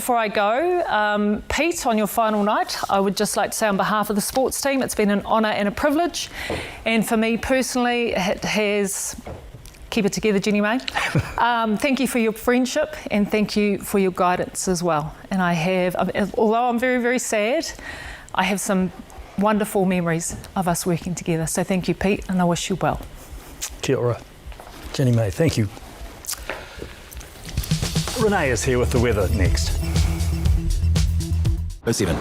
before I go, Pete, on your final night, I would just like to say on behalf of the sports team, it's been an honour and a privilege. And for me personally, it has... Keep it together, Jenny May. Thank you for your friendship and thank you for your guidance as well. And I have, although I'm very, very sad, I have some wonderful memories of us working together. So thank you, Pete, and I wish you well. Kia ora. Jenny May, thank you. Renee is here with the weather next. 7.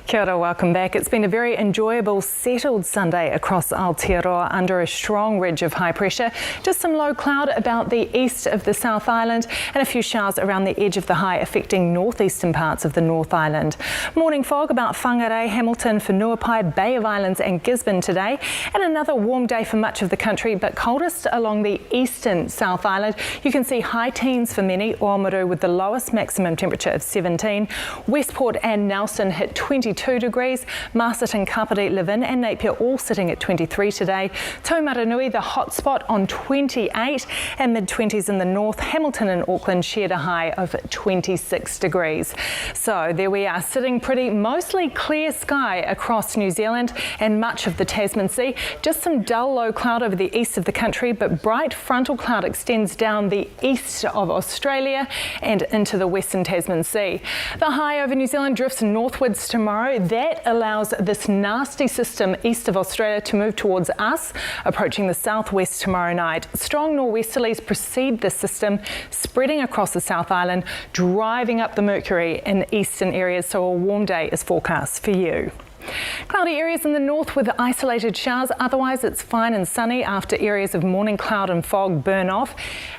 Kia ora, welcome back. It's been a very enjoyable, settled Sunday across Aotearoa under a strong ridge of high pressure. Just some low cloud about the east of the South Island and a few showers around the edge of the high affecting northeastern parts of the North Island. Morning fog about Whangarei, Hamilton, Whenuapai, Bay of Islands and Gisborne today. And another warm day for much of the country, but coldest along the eastern South Island. You can see high teens for many, Oamaru with the lowest maximum temperature of 17. Westport and Nelson hit 22 degrees, Masterton, Kapiti, Levin and Napier all sitting at 23 today. Taumaranui, the hot spot on 28 and mid-20s in the north. Hamilton and Auckland shared a high of 26 degrees. So there we are, sitting pretty, mostly clear sky across New Zealand and much of the Tasman Sea. Just some dull low cloud over the east of the country, but bright frontal cloud extends down the east of Australia and into the western Tasman Sea. The high over New Zealand drifts northwards tomorrow. That allows this nasty system east of Australia to move towards us, approaching the southwest tomorrow night. Strong nor'westerlies precede this system, spreading across the South Island, driving up the mercury in eastern areas, so a warm day is forecast for you. Cloudy areas in the north with isolated showers, otherwise it's fine and sunny after areas of morning cloud and fog burn off,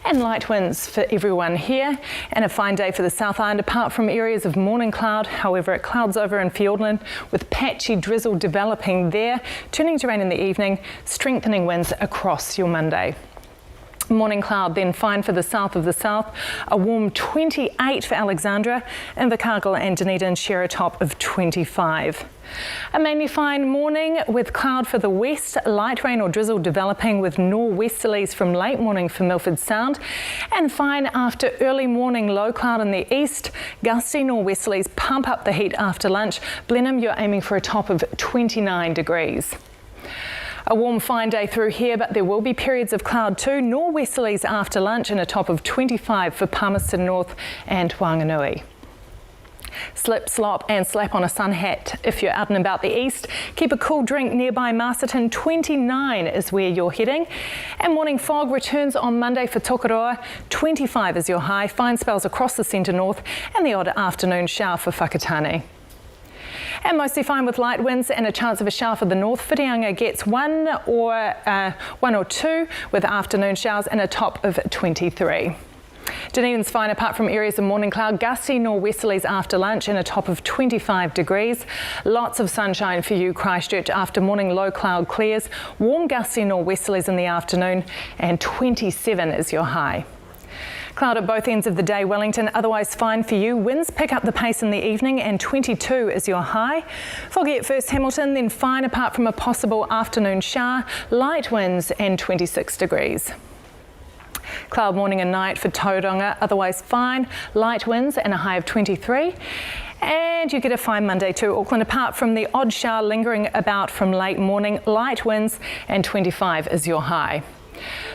and light winds for everyone here, and a fine day for the South Island apart from areas of morning cloud. However, it clouds over in Fiordland with patchy drizzle developing there, turning to rain in the evening, strengthening winds across your Monday. Morning cloud, then fine for the south of the south. A warm 28 for Alexandra, Invercargill and Dunedin share a top of 25. A mainly fine morning with cloud for the west, light rain or drizzle developing with nor'westerlies from late morning for Milford Sound, and fine after early morning low cloud in the east. Gusty nor'westerlies pump up the heat after lunch. Blenheim, you're aiming for a top of 29 degrees. A warm fine day through here, but there will be periods of cloud too. Nor'westerlies after lunch and a top of 25 for Palmerston North and Whanganui. Slip, slop and slap on a sun hat if you're out and about the east. Keep a cool drink nearby Masterton. 29 is where you're heading. And morning fog returns on Monday for Tokoroa. 25 is your high. Fine spells across the centre north and the odd afternoon shower for Whakatane. And mostly fine with light winds and a chance of a shower for the north. Whitianga gets one or two with afternoon showers and a top of 23. Dunedin's fine apart from areas of morning cloud, gusty nor'westerlies after lunch and a top of 25 degrees. Lots of sunshine for you, Christchurch, after morning low cloud clears. Warm gusty nor'westerlies in the afternoon and 27 is your high. Cloud at both ends of the day, Wellington, otherwise fine for you. Winds pick up the pace in the evening and 22 is your high. Foggy at first Hamilton, then fine apart from a possible afternoon shower. Light winds and 26 degrees. Cloud morning and night for Tauranga, otherwise fine. Light winds and a high of 23. And you get a fine Monday too, Auckland, apart from the odd shower lingering about from late morning. Light winds and 25 is your high.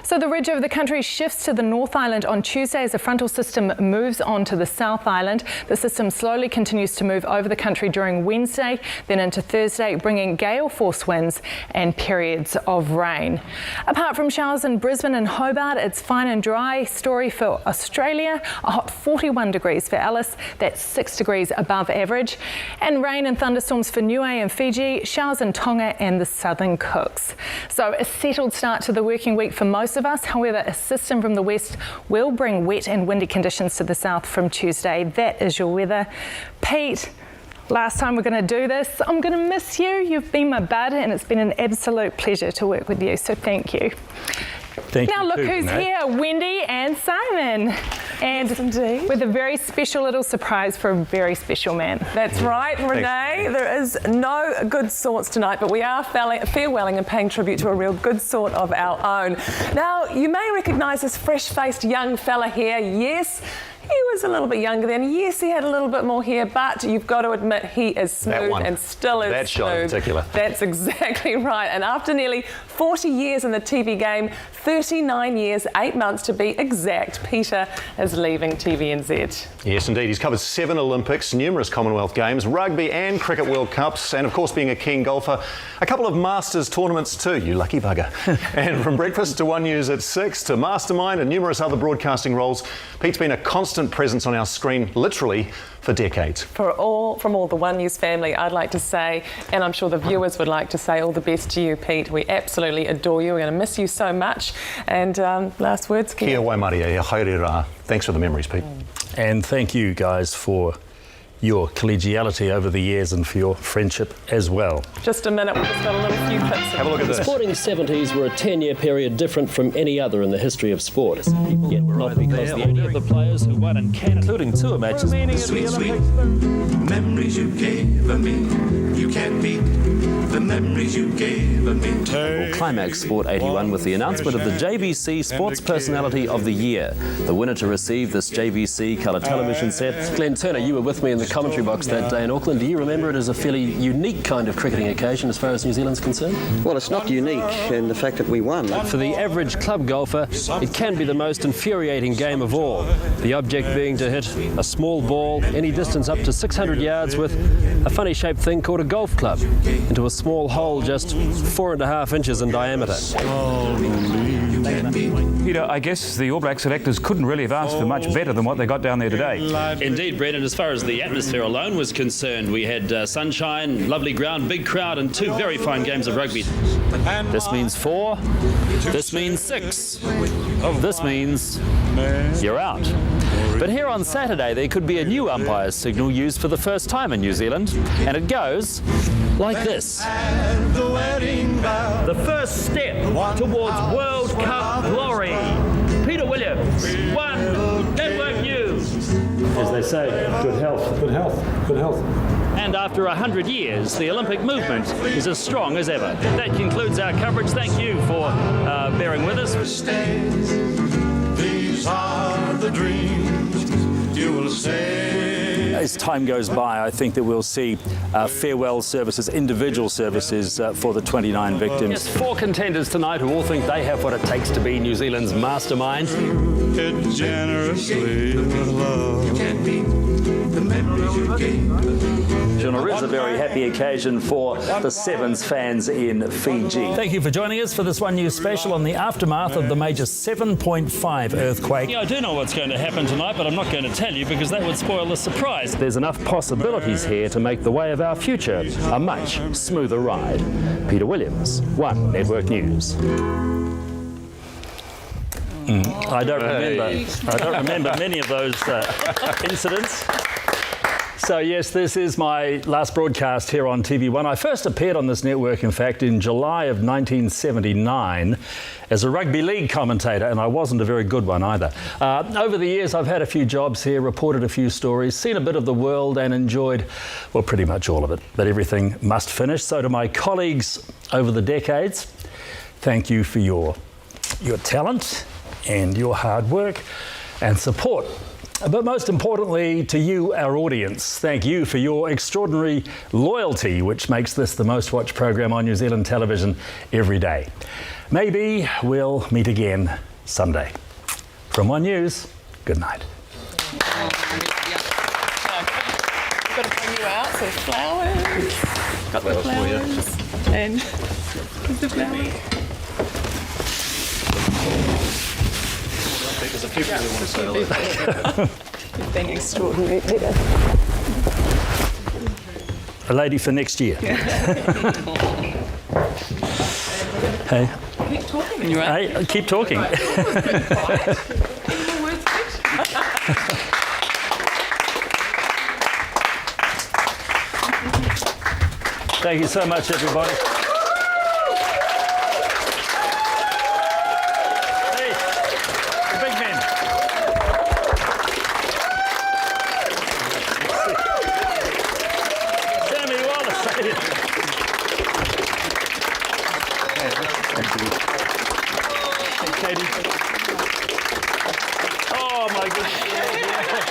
So the ridge over the country shifts to the North Island on Tuesday as the frontal system moves on to the South Island. The system slowly continues to move over the country during Wednesday, then into Thursday, bringing gale force winds and periods of rain. Apart from showers in Brisbane and Hobart, it's fine and dry story for Australia. A hot 41 degrees for Alice, that's 6 degrees above average. And rain and thunderstorms for Niue and Fiji, showers in Tonga and the Southern Cooks. So a settled start to the working week for most of us. However, a system from the west will bring wet and windy conditions to the south from Tuesday. That is your weather. Pete, last time we're going to do this. I'm going to miss you. You've been my bud and it's been an absolute pleasure to work with you. So thank you. Thank you. Now look too, who's Renee. here, Wendy and Simon. And yes, indeed. With a very special little surprise for a very special man. That's right, Renee. There is no good sorts tonight, but we are farewelling and paying tribute to a real good sort of our own. Now, you may recognise this fresh-faced young fella here. Yes, he was a little bit younger then. Yes, he had a little bit more hair, but you've got to admit he is smooth and still is that shot in smooth. particular. That's exactly right. And after nearly 40 years in the TV game, 39 years, 8 months to be exact, Peter is leaving TVNZ. Yes, indeed. He's covered 7 Olympics, numerous Commonwealth Games, rugby and cricket World Cups, and of course, being a keen golfer, a couple of Masters tournaments too, you lucky bugger. And from breakfast to One News at 6 to Mastermind and numerous other broadcasting roles, Pete's been a constant presence on our screen, literally, for decades. From all the One News family, I'd like to say, and I'm sure the viewers would like to say, all the best to you, Pete. We absolutely adore you. We're going to miss you so much. And last words, Kia waimaria, e haere rā. Thanks for the memories, Pete. And thank you guys for your collegiality over the years and for your friendship as well. Just a minute, we've just got a little few clips. Have a look at The this. sporting 70s were a 10-year period different from any other in the history of sport. Yet not because the only of the players who won in Canada, including tour matches. Sweet, sweet memories you gave me. You can't beat the memories you gave me. Climax Sport 81 with the announcement of the JVC Sports Personality of the Year. The winner to receive this JVC colour television set. Glenn Turner, you were with me in the commentary box that day in Auckland. Do you remember it as a fairly unique kind of cricketing occasion as far as New Zealand's concerned? Well, it's not unique in the fact that we won. For the average club golfer, it can be the most infuriating game of all. The object being to hit a small ball any distance up to 600 yards with a funny shaped thing called a golf club into a small hole just 4.5 inches in diameter. Peter, I guess the All Black selectors couldn't really have asked for much better than what they got down there today. Indeed, Brendan, as far as the atmosphere alone was concerned, we had sunshine, lovely ground, big crowd and 2 very fine games of rugby. This means 4, this means 6, this means you're out. But here on Saturday there could be a new umpire's signal used for the first time in New Zealand, and it goes like this. The first step towards World Cup glory. Peter Williams, One Network News. As they say, good health, good health, good health. And after 100 years, the Olympic movement is as strong as ever. That concludes our coverage. Thank you for bearing with us. These are the dreams you will say. As time goes by, I think that we'll see farewell services, individual services for the 29 victims. Yes, 4 contenders tonight who all think they have what it takes to be New Zealand's mastermind. It generously with love. You can't beat the memories you gave. It is a very happy occasion for the Sevens fans in Fiji. Thank you for joining us for this One News special on the aftermath of the major 7.5 earthquake. Yeah, I do know what's going to happen tonight, but I'm not going to tell you because that would spoil the surprise. There's enough possibilities here to make the way of our future a much smoother ride. Peter Williams, One Network News. I don't remember many of those incidents. So yes, this is my last broadcast here on TV1. I first appeared on this network, in fact, in July of 1979 as a rugby league commentator, and I wasn't a very good one either. Over the years, I've had a few jobs here, reported a few stories, seen a bit of the world and enjoyed, well, pretty much all of it. But everything must finish. So to my colleagues over the decades, thank you for your talent and your hard work and support. But most importantly, to you, our audience, thank you for your extraordinary loyalty, which makes this the most watched program on New Zealand television every day. Maybe we'll meet again someday. From One News, good night. We've got to bring you out, so flowers. Got the flowers. And the flowers. There's a few people who want to say hello. You've been extraordinary, Peter. A lady for next year. Hey. Keep talking. Hey, keep talking. Thank you so much, everybody. Hey, the big men. Sammy Wallace. Hey, Katie. Oh my goodness.